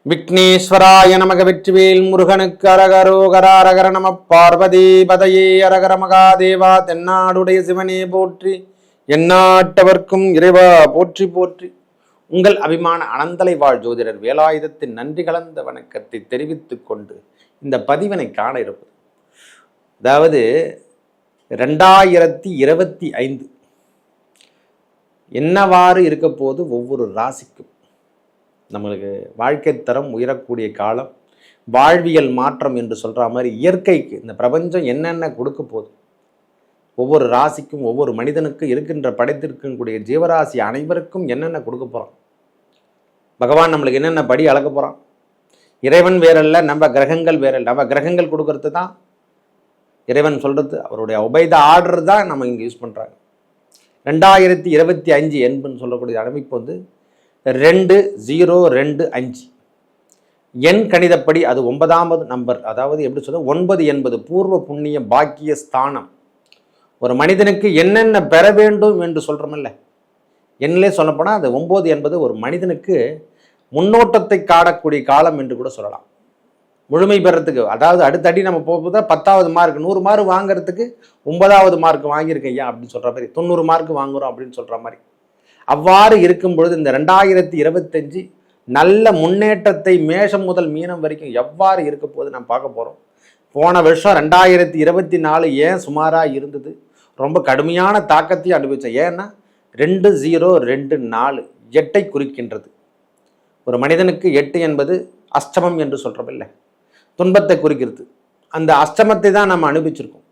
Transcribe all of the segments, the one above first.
விக்னேஸ்வராய நமக வெற்றிவேல் முருகனுக்கு அரகரோகரா அரகர நம பார்வதி பதையே அரகர மகாதேவா. தென்னாடுடைய சிவனே போற்றி, எந்நாட்டவர்க்கும் இறைவா போற்றி போற்றி. உங்கள் அபிமான அனந்தலை வாழ் ஜோதிடர் வேலாயுதத்தின் நன்றி கலந்த வணக்கத்தை தெரிவித்துக் கொண்டு இந்த பதிவினை காண இருப்பது, அதாவது 2025 என்னவாறு இருக்க போது ஒவ்வொரு ராசிக்கும் நம்மளுக்கு வாழ்க்கை தரம் உயரக்கூடிய காலம், வாழ்வியல் மாற்றம் என்று சொல்கிற மாதிரி இயற்கைக்கு இந்த பிரபஞ்சம் என்னென்ன கொடுக்க போகுது, ஒவ்வொரு ராசிக்கும் ஒவ்வொரு மனிதனுக்கும் இருக்கின்ற படைத்திருக்கக்கூடிய ஜீவராசி அனைவருக்கும் என்னென்ன கொடுக்க போகிறான், பகவான் நம்மளுக்கு என்னென்ன படி அளக்க போகிறான். இறைவன் வேறல்ல, நம்ம கிரகங்கள் வேறல்ல. நம்ம கிரகங்கள் கொடுக்கறது தான் இறைவன் சொல்கிறது, அவருடைய உபைத ஆர்டர் தான் நம்ம இங்கே யூஸ் பண்ணுறாங்க. 2025 என்பன்னு சொல்லக்கூடிய அமைப்பு வந்து 2025 எண் கணிதப்படி அது 9வது நம்பர். அதாவது எப்படி சொல்ல, 9 என்பது பூர்வ புண்ணிய பாக்கிய ஸ்தானம். ஒரு மனிதனுக்கு என்னென்ன பெற வேண்டும் என்று சொல்கிறோமில்ல, எண்ணிலே சொல்லப்போனால் அது 9 என்பது ஒரு மனிதனுக்கு முன்னோட்டத்தை காணக்கூடிய காலம் என்று கூட சொல்லலாம். முழுமை பெறத்துக்கு, அதாவது அடுத்தடி நம்ம போகும்போது 10வது மார்க் 100 மார்க் வாங்குறதுக்கு 9வது மார்க் வாங்கியிருக்கேன் ஐயா அப்படின்னு சொல்கிற மாதிரி, 90 மார்க் வாங்குகிறோம் அப்படின்னு சொல்கிற மாதிரி. அவ்வாறு இருக்கும் பொழுது இந்த 2025 நல்ல முன்னேற்றத்தை மேஷம் முதல் மீனம் வரைக்கும் எவ்வாறு இருக்க போது நாம் பார்க்க போகிறோம். போன வருஷம் 2024 ஏன் சுமாராக இருந்தது, ரொம்ப கடுமையான தாக்கத்தையும் அனுபவித்தேன். ஏன்னா 2024 8ஐ குறிக்கின்றது. ஒரு மனிதனுக்கு 8 என்பது அஷ்டமம் என்று சொல்கிறோமில்லை, துன்பத்தை குறிக்கிறது. அந்த அஷ்டமத்தை தான் நம்ம அனுபவிச்சிருக்கோம்.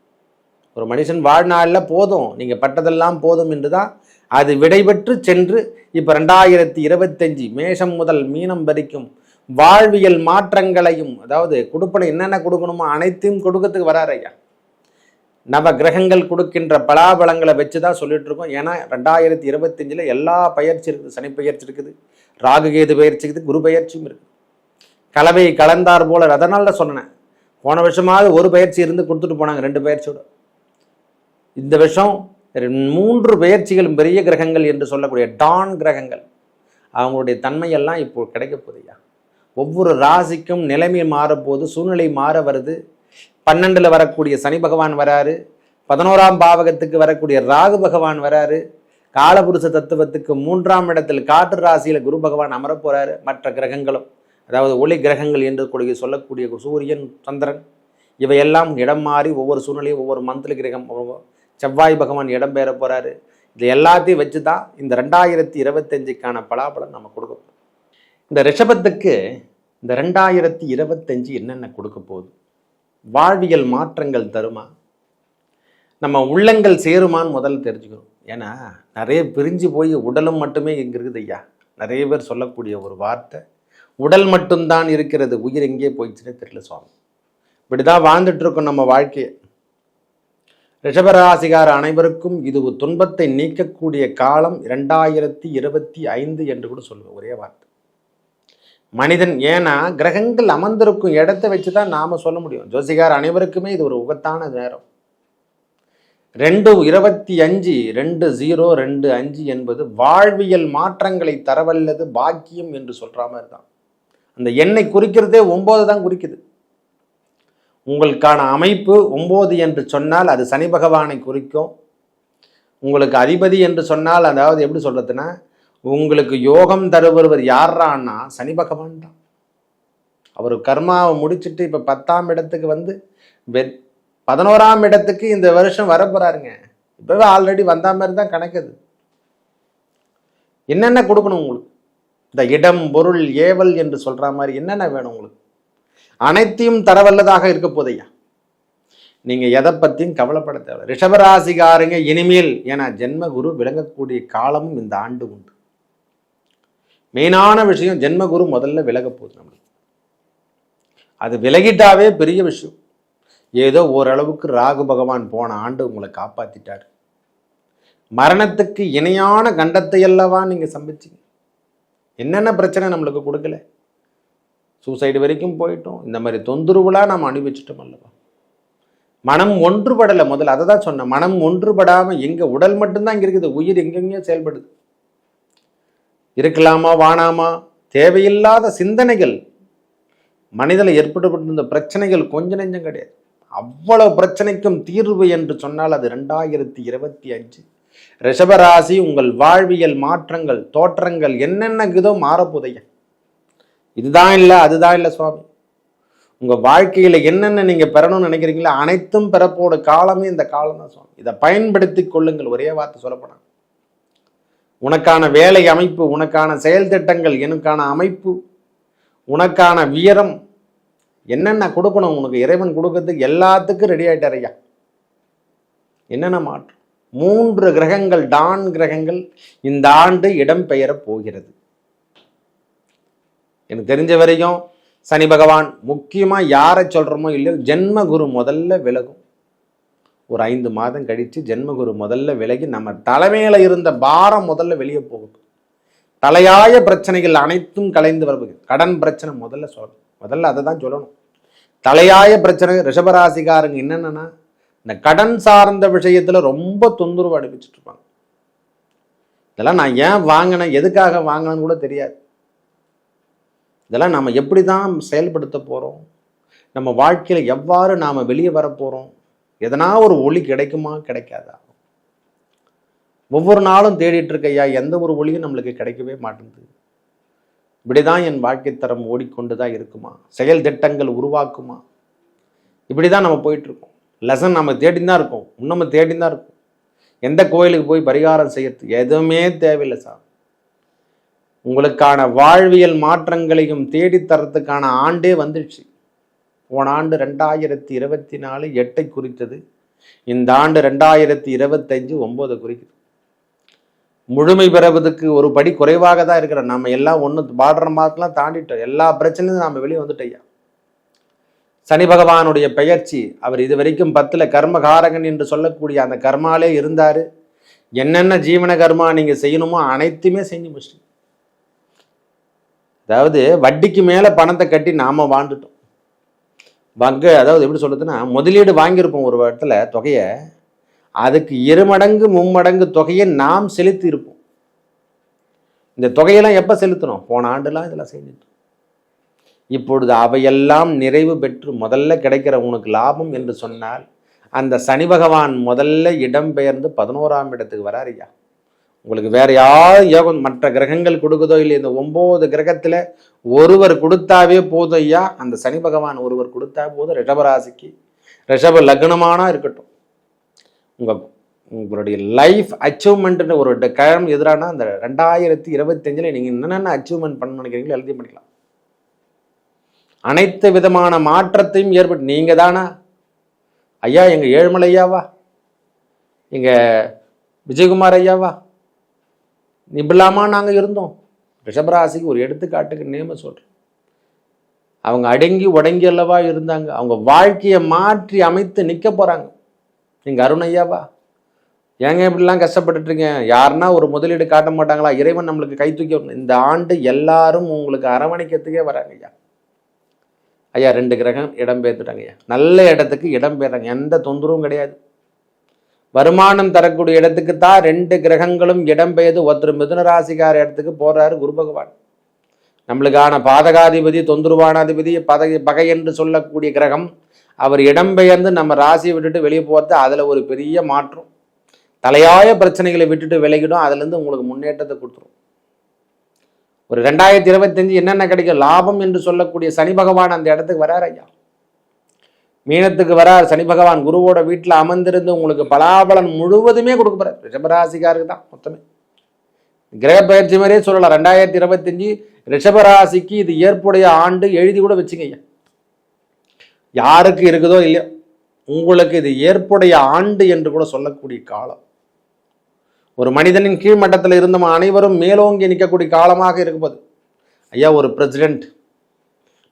ஒரு மனுஷன் வாழ்நாளில் போதும், நீங்கள் பட்டதெல்லாம் போதும் என்று தான் அது விடைபெற்று சென்று இப்போ 2025 மேஷம் முதல் மீனம் வரைக்கும் வாழ்வியல் மாற்றங்களையும், அதாவது கொடுப்பனை என்னென்ன கொடுக்கணுமோ அனைத்தையும் கொடுக்கறதுக்கு வராரு ஐயா. நவ கிரகங்கள் கொடுக்கின்ற பலாபலங்களை வச்சு தான் சொல்லிட்டு இருக்கோம். ஏன்னா 2025 எல்லா பயிற்சி இருக்குது. சனி பயிற்சி இருக்குது, ராகுகேது பயிற்சி இருக்குது, குரு பயிற்சியும் இருக்குது. கலவை கலந்தார் போல. அதனால தான் சொன்னேன், போன வருஷமாவது ஒரு பயிற்சி இருந்து கொடுத்துட்டு போனாங்க, 2 பயிற்சியோட. இந்த வருஷம் 3 பயிற்சிகளும் பெரிய கிரகங்கள் என்று சொல்லக்கூடிய டான் கிரகங்கள், அவங்களுடைய தன்மையெல்லாம் இப்போ கிடைக்க போகுதுயா. ஒவ்வொரு ராசிக்கும் நிலைமை மாறப்போது, சூழ்நிலை மாற வருது. 12ல் வரக்கூடிய சனி பகவான் வராரு, 11ஆம் பாவகத்துக்கு வரக்கூடிய ராகு பகவான் வராரு, காலபுருஷ தத்துவத்துக்கு 3ஆம் இடத்தில் காற்று ராசியில் குரு பகவான் அமர போறாரு. மற்ற கிரகங்களும், அதாவது ஒளி கிரகங்கள் என்று கூடிய சொல்லக்கூடிய சூரியன், சந்திரன், இவையெல்லாம் இடம் மாறி ஒவ்வொரு சூழ்நிலையும் ஒவ்வொரு மந்திர கிரகம், செவ்வாய் பகவான் இடம் பெற போறாரு. இது எல்லாத்தையும் வச்சு தான் இந்த 2025க்கான பலாபலம் நம்ம கொடுக்க போகிறோம். இந்த ரிஷபத்துக்கு இந்த 2025 என்னென்ன கொடுக்க போகுது, வாழ்வியல் மாற்றங்கள் தருமா, நம்ம உள்ளங்கள் சேருமான்னு முதல்ல தெரிஞ்சுக்கணும். ஏன்னா நிறைய பிரிஞ்சு போய் உடலும் மட்டுமே இங்கே இருக்குது ஐயா. நிறைய பேர் சொல்லக்கூடிய ஒரு வார்த்தை, உடல் மட்டும்தான் இருக்கிறது, உயிர் எங்கே போயிடுச்சுன்னே தெரியல சுவாமி. இப்படிதான் வாழ்ந்துட்டு இருக்கோம் நம்ம வாழ்க்கையை. ரிஷபராசிகார அனைவருக்கும் இது ஒரு துன்பத்தை நீக்கக்கூடிய காலம் 2025 என்று கூட சொல்லுவேன். ஒரே வார்த்தை மனிதன். ஏன்னா கிரகங்கள் அமர்ந்திருக்கும் இடத்தை வச்சு தான் நாம சொல்ல முடியும். ஜோசிகார் அனைவருக்குமே இது ஒரு உகத்தான நேரம். 2025 2025 என்பது வாழ்வியல் மாற்றங்களை தரவல்லது, பாக்கியம் என்று சொல்ற மாதிரி தான். அந்த எண்ணை குறிக்கிறதே 9 தான் குறிக்குது. உங்களுக்கான அமைப்பு 9 என்று சொன்னால் அது சனி பகவானை குறிக்கும். உங்களுக்கு அதிபதி என்று சொன்னால், அதாவது எப்படி சொல்றதுன்னா, உங்களுக்கு யோகம் தருபவர் யாரான்னா சனி பகவான் தான். அவர் கர்மாவை முடிச்சுட்டு இப்போ 10ஆம் இடத்துக்கு வந்து 11ஆம் இடத்துக்கு இந்த வருஷம் வர போறாருங்க. இப்பவே ஆல்ரெடி வந்த மாதிரி தான் கணக்குது. என்னென்ன கொடுக்கணும் உங்களுக்கு, இந்த இடம் பொருள் ஏவல் என்று சொல்ற மாதிரி என்னென்ன வேணும் உங்களுக்கு, அனைத்தையும் தரவல்லதாக இருக்க போதையா. நீங்க எதை பத்தியும் கவலைப்பட தேவை. ரிஷபராசிகாரங்க இனிமேல், ஏன்னா ஜென்ம குரு விலகக்கூடிய காலமும் இந்த ஆண்டு உண்டு. மெயினான விஷயம், ஜென்ம குரு முதல்ல விலக போகுது நம்மளுக்கு. அது விலகிட்டாவே பெரிய விஷயம். ஏதோ ஓரளவுக்கு ராகு பகவான் போன ஆண்டு உங்களை காப்பாத்திட்டார். மரணத்துக்கு இணையான கண்டத்தை அல்லவா நீங்க சம்பிச்சீங்க. என்னென்ன பிரச்சனை நம்மளுக்கு கொடுக்கல, சூசைடு வரைக்கும் போயிட்டோம். இந்த மாதிரி தொந்தரவுலாம் நாம் அனுபவிச்சிட்டோம் அல்லவா. மனம் ஒன்றுபடலை. முதல்ல அதை தான் சொன்னேன், மனம் ஒன்றுபடாமல் எங்கே உடல் மட்டும்தான் இங்கே இருக்குது, உயிர் எங்கெங்கேயோ செயல்படுது. இருக்கலாமா வானாமா, தேவையில்லாத சிந்தனைகள் மனிதனில் ஏற்பட்டுப்பட்டிருந்த பிரச்சனைகள் கொஞ்சம் நெஞ்சம் கிடையாது. அவ்வளவு பிரச்சனைக்கும் தீர்வு என்று சொன்னால் அது 2025. ரிஷபராசி உங்கள் வாழ்வியல் மாற்றங்கள் தோற்றங்கள் என்னென்ன இதோ மாறப்போதைய. இதுதான் இல்லை அதுதான் இல்லை சுவாமி. உங்கள் வாழ்க்கையில் என்னென்ன நீங்கள் பெறணும்னு நினைக்கிறீங்களோ அனைத்தும் பெறப்போட காலமே இந்த காலம் தான் சுவாமி. இதை பயன்படுத்தி கொள்ளுங்கள். ஒரே வார்த்தை சொல்லப்போனா உனக்கான வேலை அமைப்பு, உனக்கான செயல் திட்டங்கள், எனக்கான அமைப்பு, உனக்கான வீரம் என்னென்ன கொடுக்கணும் உனக்கு இறைவன் கொடுக்கறதுக்கு எல்லாத்துக்கும் ரெடி ஆகிட்டார் ஐயா. என்னென்ன மாற்றம்? 3 கிரகங்கள் டான் கிரகங்கள் இந்த ஆண்டு இடம்பெயர போகிறது. எனக்கு தெரிஞ்ச வரைக்கும் சனி பகவான் முக்கியமாக யாரை சொல்கிறோமோ இல்லையோ ஜென்மகுரு முதல்ல விலகும். ஒரு 5 மாதம் கழித்து ஜென்மகுரு முதல்ல விலகி நம்ம தலைமையில் இருந்த பாரம் முதல்ல வெளியே போகுது. தலையாய பிரச்சனைகள் அனைத்தும் கலைந்து வருவது. கடன் பிரச்சனை முதல்ல அதை தான் சொல்லணும். தலையாய பிரச்சனை ரிஷபராசிக்காரங்க என்னென்னா இந்த கடன் சார்ந்த விஷயத்தில் ரொம்ப தொந்தரவு அனுப்பிச்சுட்டு இருப்பாங்க. இதெல்லாம் நான் ஏன் வாங்கினேன், எதுக்காக வாங்கினேன்னு கூட தெரியாது. இதெல்லாம் நம்ம எப்படி தான் செயல்படுத்த போகிறோம், நம்ம வாழ்க்கையில் எவ்வாறு நாம் வெளியே வரப்போகிறோம், எதனா ஒரு ஒளி கிடைக்குமா கிடைக்காதா? ஒவ்வொரு நாளும் தேடிட்டு இருக்கையா எந்த ஒரு ஒளியும் நம்மளுக்கு கிடைக்கவே மாட்டேங்குது. இப்படிதான் என் வாழ்க்கை தரம் ஓடிக்கொண்டு தான் இருக்குமா? செயல் திட்டங்கள் உருவாக்குமா? இப்படி தான் நம்ம போயிட்டுருக்கோம். லெசன் நம்ம தேடின்னு தான் இருக்கோம், இன்னும் தேடின்னு தான் இருக்கும். எந்த கோயிலுக்கு போய் பரிகாரம் செய்யறது எதுவுமே தேவையில்லை சார். உங்களுக்கான வாழ்வியல் மாற்றங்களையும் தேடித்தரத்துக்கான ஆண்டே வந்துடுச்சு. போன ஆண்டு 2024 8 குறித்தது. இந்த ஆண்டு 2025 9 குறிக்குது. முழுமை பெறுவதற்கு ஒரு படி குறைவாக தான் இருக்கிறோம். நம்ம எல்லாம் பார்டர் மார்க்லாம் தாண்டிட்டோம். எல்லா பிரச்சனையும் நம்ம வெளியே வந்துட்டோம். சனி பகவானுடைய பெயர்ச்சி, அவர் இது வரைக்கும் 10ல் கர்மகாரகன் என்று சொல்லக்கூடிய அந்த கர்மாலே இருந்தார். என்னென்ன ஜீவன கர்மா நீங்கள் செய்யணுமோ அனைத்துமே செஞ்சு முடிச்சிட்டீங்க. அதாவது வட்டிக்கு மேலே பணத்தை கட்டி நாம் வாழ்ந்துட்டோம். அதாவது எப்படி சொல்றதுன்னா, முதலீடு வாங்கியிருப்போம் ஒரு இடத்துல தொகையை, அதுக்கு 2 மடங்கு 3 மடங்கு தொகையை நாம் செலுத்தி இருப்போம். இந்த தொகையெல்லாம் எப்போ செலுத்தணும்? போன ஆண்டுலாம் இதெல்லாம் செஞ்சுட்டோம். இப்பொழுது அவையெல்லாம் நிறைவு பெற்று முதல்ல கிடைக்கிற உனக்கு லாபம் என்று சொன்னால் அந்த சனி பகவான் முதல்ல இடம்பெயர்ந்து 11ஆம் இடத்துக்கு வராருயா. உங்களுக்கு வேற யாரும் யோகம் மற்ற கிரகங்கள் கொடுக்குதோ இல்லை, இந்த 9 கிரகத்தில் ஒருவர் கொடுத்தாவே போதும் ஐயா. அந்த சனி பகவான் ஒருவர் கொடுத்தா போதும். ரிஷபராசிக்கு ரிஷப லக்னமானா இருக்கட்டும், உங்களுடைய லைஃப் அச்சீவ்மெண்ட்னு ஒரு கிழமை எதிரானா அந்த 2025 நீங்கள் என்னென்ன அச்சீவ்மெண்ட் பண்ண நினைக்கிறீங்களோ எழுதி பண்ணிக்கலாம். அனைத்து விதமான மாற்றத்தையும் ஏற்பட்டு நீங்கள் தானா ஐயா, எங்கள் ஏழுமலை ஐயாவா, எங்கள் விஜயகுமார் ஐயாவா, இப்படிலாமா நாங்கள் இருந்தோம். ரிஷபராசிக்கு ஒரு எடுத்துக்காட்டுக்கு நேம சொல்கிறேன். அவங்க அடங்கி உடங்கி அல்லவா இருந்தாங்க. அவங்க வாழ்க்கையை மாற்றி அமைத்து நிற்க போகிறாங்க. நீங்கள் அருண் ஐயாவா, ஏங்க இப்படிலாம் கஷ்டப்பட்டுருங்க? யாருன்னா ஒரு முதலீடு காட்ட மாட்டாங்களா? இறைவன் நம்மளுக்கு கை தூக்கி இந்த ஆண்டு எல்லாரும் உங்களுக்கு அரவணைக்கிறதுக்கே வராங்க ஐயா. ஐயா 2 கிரகம் இடம்பெயர்ந்துட்டாங்க ஐயா. நல்ல இடத்துக்கு இடம்பெயர்றாங்க, எந்த தொந்தரவும் கிடையாது. வருமானம் தரக்கூடிய இடத்துக்கு தான் 2 கிரகங்களும் இடம்பெயர்ந்து ஒருத்தர் மிதுன ராசிக்கார இடத்துக்கு போறாரு குரு பகவான். நம்மளுக்கான பாதகாதிபதி தொந்தரவானாதிபதி பகை என்று சொல்லக்கூடிய கிரகம் அவர் இடம்பெயர்ந்து நம்ம ராசியை விட்டுட்டு வெளியே போகிறது. அதில் ஒரு பெரிய மாற்றம். தலையாய பிரச்சனைகளை விட்டுட்டு விலகிடும். அதுலேருந்து உங்களுக்கு முன்னேற்றத்தை கொடுத்துரும். ஒரு 2025 என்னென்ன கிடைக்கும் லாபம் என்று சொல்லக்கூடிய சனி பகவான் அந்த இடத்துக்கு வரார் ஐயா. மீனத்துக்கு வரார் சனி பகவான். குருவோட வீட்டில் அமர்ந்திருந்து உங்களுக்கு பலாபலன் முழுவதுமே கொடுக்க போறார். ரிஷபராசிக்காருக்கு தான் மொத்தமே. கிரக பயிற்சி மாதிரியே சொல்லலாம். 2025 ரிஷபராசிக்கு இது ஏற்புடைய ஆண்டு எழுதி கூட வச்சுங்க ஐயா. யாருக்கு இருக்குதோ இல்லையோ உங்களுக்கு இது ஏற்புடைய ஆண்டு என்று கூட சொல்லக்கூடிய காலம். ஒரு மனிதனின் கீழ்மட்டத்தில் இருந்த அனைவரும் மேலோங்கி நிற்கக்கூடிய காலமாக இருக்கும்போது ஐயா, ஒரு பிரசிடென்ட்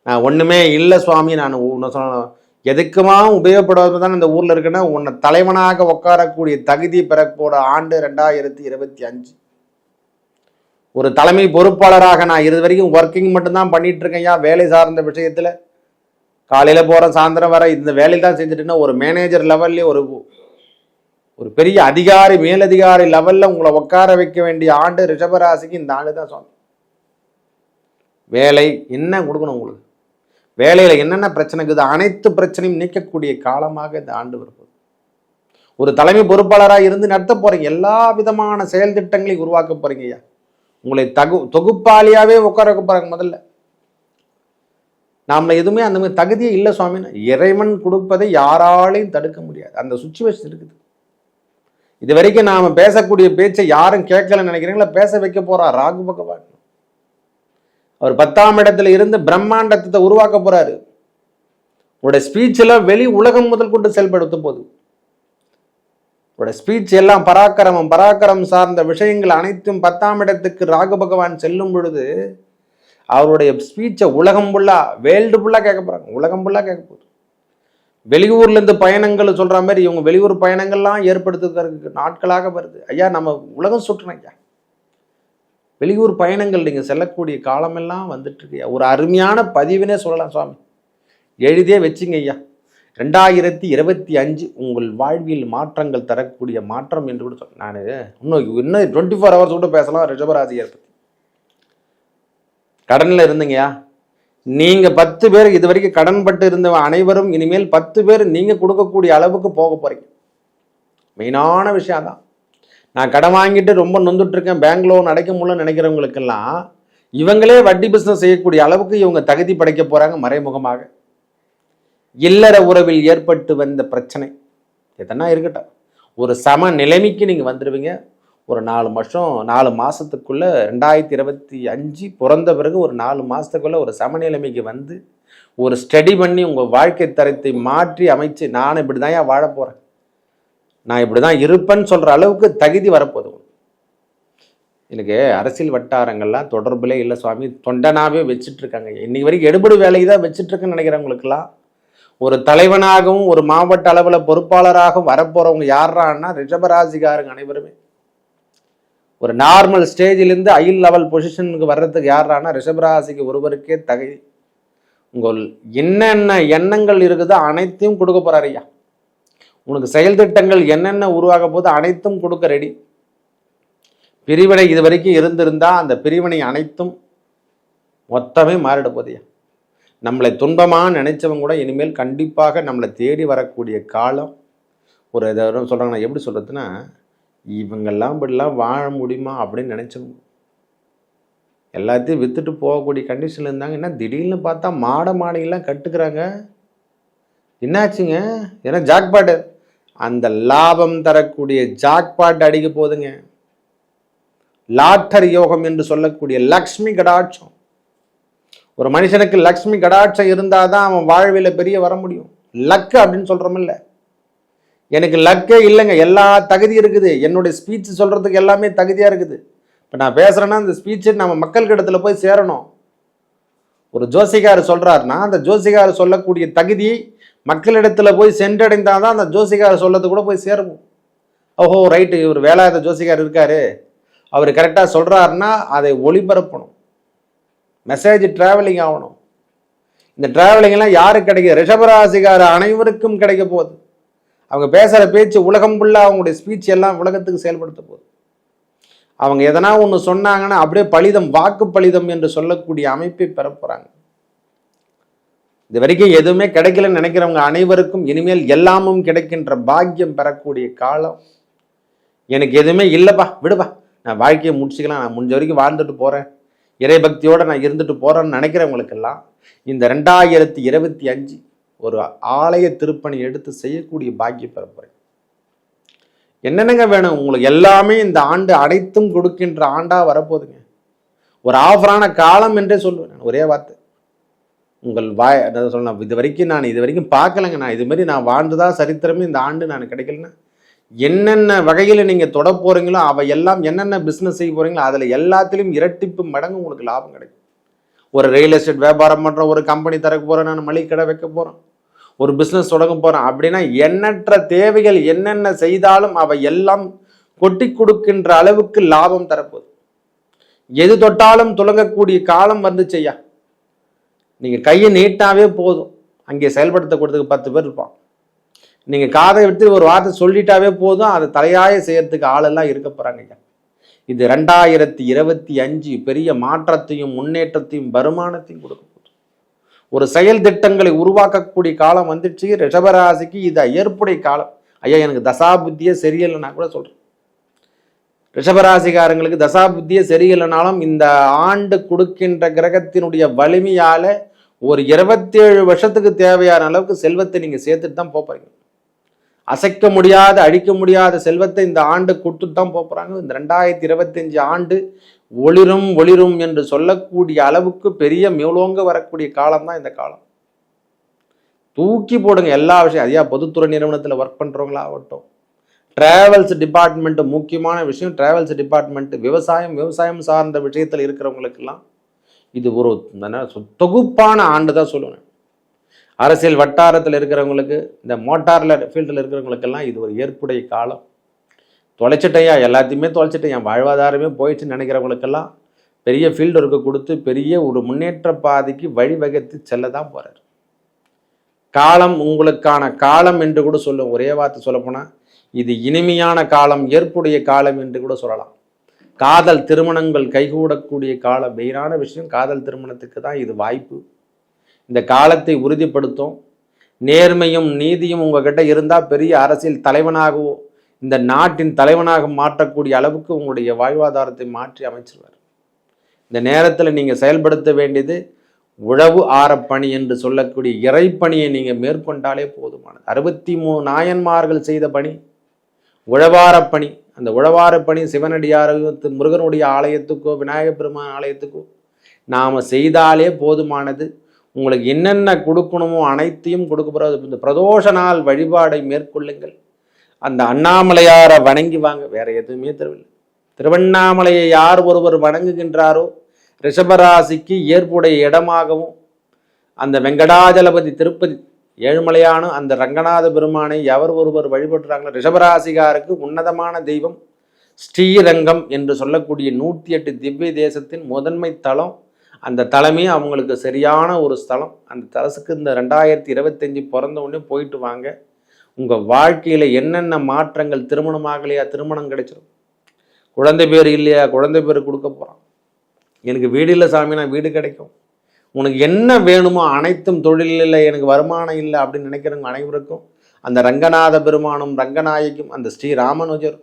நான் ஒன்றுமே இல்லை சுவாமி, நான் சொன்ன எதுக்குமா உபயோகப்படுவது தான் இந்த ஊரில் இருக்குன்னா உன்னை தலைவனாக உட்காரக்கூடிய தகுதி பெறப்போட ஆண்டு 2025. ஒரு தலைமை பொறுப்பாளராக நான் இது வரைக்கும் ஒர்க்கிங் மட்டும்தான் பண்ணிட்டு இருக்கேன் ஐயா. வேலை சார்ந்த விஷயத்தில் காலையில் போகிறேன் சாயந்தரம் வர இந்த வேலையில் தான் செஞ்சுட்டுன்னா ஒரு மேனேஜர் லெவல்லே ஒரு பெரிய அதிகாரி மேலதிகாரி லெவலில் உங்களை உட்கார வைக்க வேண்டிய ஆண்டு ரிஷபராசிக்கு இந்த ஆண்டு தான் சுவாமி. வேலை என்ன கொடுக்கணும் உங்களுக்கு? வேலையில் என்னென்ன பிரச்சனை இருக்குது அனைத்து பிரச்சனையும் நீக்கக்கூடிய காலமாக இந்த ஆண்டு வரும்போது ஒரு தலைமை பொறுப்பாளராக இருந்து நடத்த போகிறீங்க. எல்லா விதமான செயல் திட்டங்களையும் உருவாக்க போகிறீங்க ஐயா. உங்களை தொகுப்பாளியாகவே உட்கார வைக்க போகிறாங்க. முதல்ல நாம் எதுவுமே அந்த மாதிரி தகுதியே இல்லை சுவாமின்னு, இறைவன் கொடுப்பதை யாராலையும் தடுக்க முடியாது. அந்த சுச்சுவேஷன் இருக்குது. இது வரைக்கும் நாம் பேசக்கூடிய பேச்சை யாரும் கேட்கலன்னு நினைக்கிறீங்களா? பேச வைக்க போகிறார் ராகு பகவான். அவர் 10ஆம் இடத்துல இருந்து பிரம்மாண்டத்தை உருவாக்க போறாரு. உங்களுடைய ஸ்பீச்சில் வெளி உலகம் முதல் கொண்டு செயல்படுத்தும் போது உங்களுடைய ஸ்பீச் எல்லாம் பராக்கிரமம் சார்ந்த விஷயங்கள் அனைத்தும் 10ஆம் இடத்துக்கு ராகு பகவான் செல்லும் பொழுது அவருடைய ஸ்பீச்சை உலகம் ஃபுல்லா வேர்ல்டு ஃபுல்லா கேட்க போறாங்க. உலகம் ஃபுல்லா கேட்க போகுது. வெளியூர்ல இருந்து பயணங்கள் சொல்ற மாதிரி இவங்க வெளியூர் பயணங்கள்லாம் ஏற்படுத்துறதுக்கு நாட்களாக வருது. ஐயா நம்ம உலகம் சுற்றணும் ஐயா. வெளியூர் பயணங்கள் நீங்கள் செல்லக்கூடிய காலமெல்லாம் வந்துட்டு இருக்கு. ஒரு அருமையான பதிவினே சொல்லலாம் சுவாமி, எழுதியே வச்சுங்க ஐயா. 2025 உங்கள் வாழ்வில் மாற்றங்கள் தரக்கூடிய மாற்றம் என்று கூட சொல்ல. நான் இன்னும் 24 ஹவர்ஸ் கூட பேசலாம் ரிஷபராசியை பற்றி. கடனில் இருந்தீங்கய்யா, நீங்கள் 10 பேர் இது வரைக்கும் கடன் பட்டு இருந்த அனைவரும் இனிமேல் 10 பேர் நீங்கள் கொடுக்கக்கூடிய அளவுக்கு போக போகிறீங்க. மெயினான விஷயம் தான். நான் கடன் வாங்கிட்டு ரொம்ப நொந்துட்டுருக்கேன், பேங்க் லோன் அடைக்க முடியலன்னு நினைக்கிறவங்களுக்கெல்லாம் இவங்களே வட்டி பிஸ்னஸ் செய்யக்கூடிய அளவுக்கு இவங்க தகுதி படைக்க போகிறாங்க. மறைமுகமாக இல்லற உறவில் ஏற்பட்டு வந்த பிரச்சனை எதனா இருக்கட்டும், ஒரு சம நிலைமைக்கு நீங்கள் வந்துடுவீங்க. ஒரு 4 மாதத்துக்குள்ளே 2025 பிறந்த பிறகு ஒரு 4 மாதத்துக்குள்ளே ஒரு சமநிலைமைக்கு வந்து ஒரு ஸ்டடி பண்ணி உங்கள் வாழ்க்கை தரத்தை மாற்றி அமைச்சு நான் இப்படி தான் ஏன் வாழ போகிறேன், நான் இப்படி தான் இருப்பேன்னு சொல்கிற அளவுக்கு தகுதி வரப்போகுது. எனக்கு அரசியல் வட்டாரங்கள்லாம் தொடர்புலே இல்லை சுவாமி, தொண்டனாகவே வச்சுட்ருக்காங்க. இன்றைக்கி வரைக்கும் எடுபடி வேலைக்கு தான் வச்சுட்ருக்குன்னு நினைக்கிறவங்களுக்கெல்லாம் ஒரு தலைவனாகவும் ஒரு மாவட்ட அளவில் பொறுப்பாளராகவும் வரப்போகிறவங்க யாரான்னா ரிஷபராசிக்காரங்க அனைவருமே. ஒரு நார்மல் ஸ்டேஜிலேருந்து ஹை லெவல் பொசிஷனுக்கு வர்றதுக்கு யாரானா ரிஷபராசிக்கு ஒருவருக்கே தகுதி. உங்கள் என்னென்ன எண்ணங்கள் இருக்குதோ அனைத்தையும் கொடுக்க போகிறார் ஐயா. உனக்கு செயல் திட்டங்கள் என்னென்ன உருவாக போது அனைத்தும் கொடுக்க ரெடி. பிரிவினை இது வரைக்கும் இருந்திருந்தால் அந்த பிரிவினை அனைத்தும் மொத்தமே மாறிட போதையா. நம்மளை துன்பமாக நினைச்சவங்க கூட இனிமேல் கண்டிப்பாக நம்மளை தேடி வரக்கூடிய காலம். ஒரு எதாவது சொல்கிறாங்க, நான் எப்படி சொல்கிறதுன்னா, இவங்கெல்லாம் இப்படிலாம் வாழ முடியுமா அப்படின்னு நினச்சவங்க எல்லாத்தையும் விற்றுட்டு போகக்கூடிய கண்டிஷனில் இருந்தாங்க. என்ன திடீர்னு பார்த்தா மாடையெல்லாம் கட்டுக்கிறாங்க, என்னாச்சுங்க? ஏன்னா ஜாக்பாட்டு அந்த லாபம் தரக்கூடிய ஜாக்பாட் அடிக்க போதுங்க. லாட்டரி யோகம் என்று சொல்லக்கூடிய லக்ஷ்மி கடாட்சம். ஒரு மனுஷனுக்கு லக்ஷ்மி கடாட்சம் இருந்தால் தான் அவன் வாழ்வில் பெரிய வர முடியும். லக்கு அப்படின்னு சொல்கிறோமில்ல, எனக்கு லக்கே இல்லைங்க, எல்லா தகுதி இருக்குது. என்னுடைய ஸ்பீச் சொல்கிறதுக்கு எல்லாமே தகுதியாக இருக்குது. இப்போ நான் பேசுகிறேன்னா அந்த ஸ்பீச்சு நம்ம மக்கள்கிட்டத்துல போய் சேரணும். ஒரு ஜோசிகார் சொல்கிறாருன்னா அந்த ஜோசிகார் சொல்லக்கூடிய தகுதியை மக்களிடத்தில் போய் சென்றடைந்தால் தான் அந்த ஜோசிகார் சொல்லது கூட போய் சேரணும். ஓஹோ ரைட்டு, இவர் வேலாயுத ஜோசிகார் இருக்காரு, அவர் கரெக்டாக சொல்கிறாருன்னா அதை ஒளிபரப்பணும். மெசேஜ் டிராவலிங் ஆகணும். இந்த டிராவலிங்லாம் யாருக்கு கிடைக்குது? ரிஷபராசிகார அனைவருக்கும் கிடைக்க போகுது. அவங்க பேசுகிற பேச்சு உலகம் ஃபுல்லாக அவங்களுடைய ஸ்பீச் எல்லாம் உலகத்துக்கு செயல்படுத்த போகுது. அவங்க எதனா ஒன்று சொன்னாங்கன்னா அப்படியே பலிதம், வாக்கு பலிதம் என்று சொல்லக்கூடிய அமைப்பை பெற போகிறாங்க. இது வரைக்கும் எதுவுமே கிடைக்கலன்னு நினைக்கிறவங்க அனைவருக்கும் இனிமேல் எல்லாமும் கிடைக்கின்ற பாக்கியம் பெறக்கூடிய காலம். எனக்கு எதுவுமே இல்லைப்பா, விடுப்பா, நான் வாழ்க்கையை முடிச்சுக்கலாம், நான் முடிஞ்ச வரைக்கும் வாழ்ந்துட்டு போகிறேன், இறைபக்தியோடு நான் இருந்துட்டு போகிறேன்னு நினைக்கிறவங்களுக்கெல்லாம் இந்த 2025 ஒரு ஆலய திருப்பணி எடுத்து செய்யக்கூடிய பாக்கியம் பெற போகிறேன். என்னென்னங்க வேணும் உங்களுக்கு? எல்லாமே இந்த ஆண்டு அனைத்தும் கொடுக்கின்ற ஆண்டாக வரப்போகுதுங்க. ஒரு ஆஃபரான காலம் என்றே சொல்லுவேன் நான், ஒரே வார்த்தை. உங்கள் சொல்லணும், இது வரைக்கும் பார்க்கலங்க, நான் இதுமாரி நான் வாழ்ந்துதான் சரித்திரமே இந்த ஆண்டு நான் கிடைக்கலன்னா என்னென்ன வகையில் நீங்கள் தொட போகிறீங்களோ அவை எல்லாம், என்னென்ன பிஸ்னஸ் செய்ய போகிறீங்களோ அதில் எல்லாத்திலையும் இரட்டிப்பு மடங்கு உங்களுக்கு லாபம் கிடைக்கும். ஒரு ரியல் எஸ்டேட் வியாபாரம் பண்ணுறோம், ஒரு கம்பெனி திறக்க போகிறேன், நான் மளிகை கடை வைக்க போகிறேன், ஒரு பிஸ்னஸ் தொடங்க போகிறேன் அப்படின்னா எண்ணற்ற தேவைகள் என்னென்ன செய்தாலும் அவை எல்லாம் கொட்டி கொடுக்கின்ற அளவுக்கு லாபம் தரப்போகுது. எது தொட்டாலும் துலங்கக்கூடிய காலம் வந்துச்சு ஐயா. நீங்கள் கையை நீட்டாவே போதும், அங்கே செயல்படுத்தக்கூடியதுக்கு 10 பேர் இருப்பான். நீங்கள் காதை விட்டு ஒரு வார்த்தை சொல்லிட்டாவே போதும், அதை தலையாய செய்யறதுக்கு ஆளெல்லாம் இருக்க போகிறாங்க ஐயா. இது 2025 பெரிய மாற்றத்தையும் முன்னேற்றத்தையும் வருமானத்தையும் கொடுக்க போகுது. ஒரு செயல் திட்டங்களை உருவாக்கக்கூடிய காலம் வந்துச்சு. ரிஷபராசிக்கு இது ஏற்புடைய காலம். ஐயா எனக்கு தசாபுத்தியே சரியில்லைன்னா கூட சொல்கிறேன். ரிஷபராசிக்காரங்களுக்கு தசாபுத்தியே சரியில்லைனாலும் இந்த ஆண்டு கொடுக்கின்ற கிரகத்தினுடைய வலிமையால் ஒரு 27 வருஷத்துக்கு தேவையான அளவுக்கு செல்வத்தை நீங்கள் சேர்த்துட்டு தான் போகிறீங்க. அசைக்க முடியாத அழிக்க முடியாத செல்வத்தை இந்த ஆண்டு கொடுத்துட்டு தான் போகிறாங்க. இந்த 2025 ஆண்டு ஒளிரும் ஒளிரும் என்று சொல்லக்கூடிய அளவுக்கு பெரிய மேலோங்க வரக்கூடிய காலம் தான் இந்த காலம். தூக்கி போடுங்க எல்லா விஷயம். ஐயா பொதுத்துறை நிறுவனத்தில் ஒர்க் பண்ணுறவங்களாகட்டும், டிராவல்ஸ் டிபார்ட்மெண்ட், முக்கியமான விஷயம் டிராவல்ஸ் டிபார்ட்மெண்ட், விவசாயம் சார்ந்த விஷயத்தில் இருக்கிறவங்களுக்கெல்லாம் இது ஒரு தொகுப்பான ஆண்டு தான் சொல்லுவேன். அரசியல் வட்டாரத்தில் இருக்கிறவங்களுக்கு, இந்த மோட்டாரில் ஃபீல்டில் இருக்கிறவங்களுக்கெல்லாம் இது ஒரு ஏற்புடைய காலம். தொலைச்சிட்டையா எல்லாத்தையுமே தொலைச்சிட்டேன், என் வாழ்வாதாரமே போயிடுச்சுன்னு நினைக்கிறவங்களுக்கெல்லாம் பெரிய ஃபீல்டு ஒர்க்கு கொடுத்து பெரிய ஒரு முன்னேற்ற பாதைக்கு வழிவகுத்து செல்ல தான் போகிறார். காலம் உங்களுக்கான காலம் என்று கூட சொல்லும். ஒரே வார்த்தை சொல்லப்போனால் இது இனிமையான காலம், ஏற்புடைய காலம் என்று கூட சொல்லலாம். காதல் திருமணங்கள் கைகூடக்கூடிய காலம். மெயினான விஷயம் காதல் திருமணத்துக்கு தான் இது வாய்ப்பு. இந்த காலத்தை உறுதிப்படுத்தும். நேர்மையும் நீதியும் உங்ககிட்ட இருந்தால் பெரிய அரசியல் தலைவனாகவோ இந்த நாட்டின் தலைவனாக மாற்றக்கூடிய அளவுக்கு உங்களுடைய வாழ்வாதாரத்தை மாற்றி அமைச்சிருவார். இந்த நேரத்தில் நீங்கள் செயல்படுத்த வேண்டியது உழவு ஆரப்பணி என்று சொல்லக்கூடிய இறைப்பணியை நீங்கள் மேற்கொண்டாலே போதுமானது. 63 நாயன்மார்கள் செய்த பணி உழவாரப்பணி. அந்த உழவாரப்பணி சிவனடியாரத்து முருகனுடைய ஆலயத்துக்கோ விநாயகப் பெருமான் ஆலயத்துக்கோ நாம் செய்தாலே போதுமானது. உங்களுக்கு என்னென்ன கொடுக்கணுமோ அனைத்தையும் கொடுக்க போகிறது. இந்த பிரதோஷ நாள் வழிபாடை மேற்கொள்ளுங்கள். அந்த அண்ணாமலையாரை வணங்கி வாங்க, வேற எதுவுமே தேவையில்லை. திருவண்ணாமலையை யார் ஒருவர் வணங்குகின்றாரோ ரிஷபராசிக்கு ஏற்புடைய இடமாகவும், அந்த வெங்கடாஜலபதி திருப்பதி ஏழுமலையான அந்த ரங்கநாத பெருமானை எவர் ஒருவர் வழிபடுறாங்களோ ரிஷபராசிகாருக்கு உன்னதமான தெய்வம் ஸ்ரீரங்கம் என்று சொல்லக்கூடிய 108 திவ்ய தேசத்தின் முதன்மை தலம். அந்த தலமே அவங்களுக்கு சரியான ஒரு ஸ்தலம். அந்த தலசுக்கு இந்த 2025 பிறந்த உடனே போயிட்டு வாங்க. உங்கள் வாழ்க்கையில் என்னென்ன மாற்றங்கள், திருமணம் ஆகலையா திருமணம் கிடைச்சிடும், குழந்தை பேர் இல்லையா குழந்தை பேர் கொடுக்க போகிறான், எனக்கு வீடு இல்லை சாமினா வீடு கிடைக்கும், உனக்கு என்ன வேணுமோ அனைத்தும், தொழிலில் எனக்கு வருமானம் இல்லை அப்படின்னு நினைக்கிறவங்க அனைவருக்கும் அந்த ரங்கநாத பெருமானும் ரங்கநாயகியும் அந்த ஸ்ரீராமனுஜர்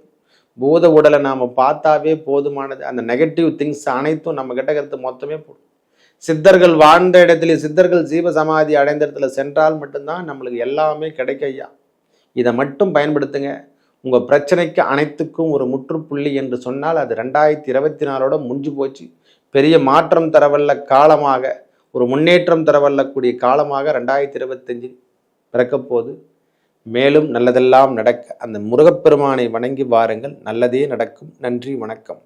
பூத உடலை நாம் பார்த்தாவே போதுமானது. அந்த நெகட்டிவ் திங்ஸ் அனைத்தும் நம்ம கிட்ட கருத்து மொத்தமே போடும். சித்தர்கள் வாழ்ந்த இடத்துல, சித்தர்கள் ஜீவ சமாதி அடைந்த இடத்துல சென்றால் மட்டும்தான் நம்மளுக்கு எல்லாமே கிடைக்கையா. இதை மட்டும் பயன்படுத்துங்க. உங்கள் பிரச்சனைக்கு அனைத்துக்கும் ஒரு முற்றுப்புள்ளி என்று சொன்னால் அது 2024 முடிஞ்சு போச்சு. பெரிய மாற்றம் தரவல்ல காலமாக, ஒரு முன்னேற்றம் தரவல்லக்கூடிய காலமாக 2025 பிறக்கப்போது. மேலும் நல்லதெல்லாம் நடக்க அந்த முருகப்பெருமானை வணங்கி வாருங்கள். நல்லதே நடக்கும். நன்றி, வணக்கம்.